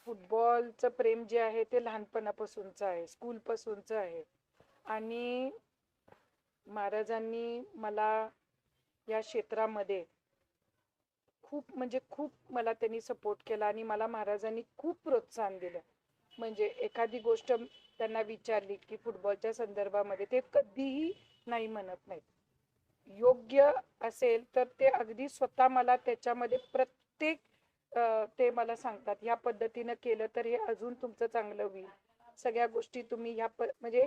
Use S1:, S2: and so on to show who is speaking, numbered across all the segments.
S1: फुटबॉलचं प्रेम जे आहे ते लहानपणापासूनचं आहे, स्कूलपासूनचं आहे. आणि महाराजांनी मला या क्षेत्रामध्ये खूप म्हणजे खूप मला त्यांनी सपोर्ट केला आणि मला महाराजांनी खूप प्रोत्साहन दिलं. म्हणजे एखादी गोष्ट त्यांना विचारली की फुटबॉलच्या संदर्भामध्ये ते कधीही नाही म्हणत नाहीत. योग्य असेल तर ते अगदी स्वतः मला त्याच्यामध्ये प्रत्येक ते मला सांगतात ह्या पद्धतीनं केलं तर हे अजून तुमचं चांगलं होईल. सगळ्या गोष्टी तुम्ही म्हणजे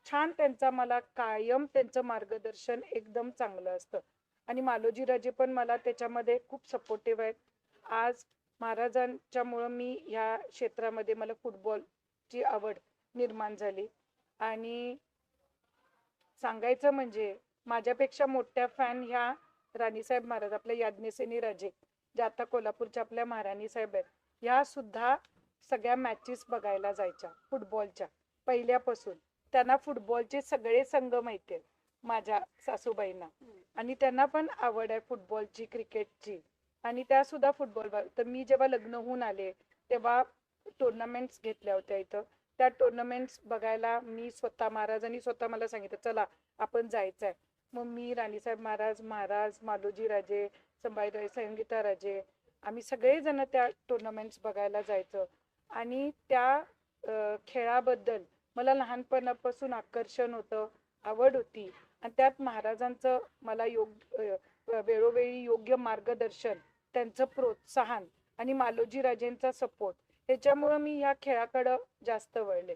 S1: छान त्यांचा मला कायम त्यांचं मार्गदर्शन एकदम चांगलं असतं. आणि मालोजी राजे पण मला त्याच्यामध्ये खूप सपोर्टिव्ह आहेत. आज महाराजांच्यामुळं मी ह्या क्षेत्रामध्ये मला फुटबॉलची आवड निर्माण झाली. आणि सांगायचं म्हणजे माझ्यापेक्षा मोठ्या फॅन ह्या राणीसाहेब महाराज आपल्या याज्ञसेनी राजे ज्या आता कोल्हापूरच्या आपल्या महाराणी साहेब आहेत, ह्या सुद्धा सगळ्या मॅचेस बघायला जायच्या फुटबॉलच्या पहिल्यापासून. त्यांना फुटबॉलचे सगळे संघ माहिती आहेत माझ्या सासूबाईंना. आणि त्यांना पण आवड आहे फुटबॉलची, क्रिकेटची. आणि त्या सुद्धा फुटबॉल तर मी जेव्हा लग्न होऊन आले तेव्हा टुर्नामेंट्स घेतल्या होत्या इथं. त्या टुर्नामेंट्स बघायला मी स्वतः महाराजांनी स्वतः मला सांगितलं चला आपण जायचं आहे. मग मी राणीसाहेब महाराज मालोजी राजे, संभाजीराजे, संगीता राजे, आम्ही सगळेजण त्या टुर्नामेंट्स बघायला जायचं. आणि त्या खेळाबद्दल मला लहानपणापासून आकर्षण होतं, आवड होती. आणि त्यात महाराजांचं मला वेळोवेळी योग्य मार्गदर्शन, त्यांचं प्रोत्साहन आणि मालोजी राजेंचा सपोर्ट ह्याच्यामुळं मी ह्या खेळाकडं जास्त वळले.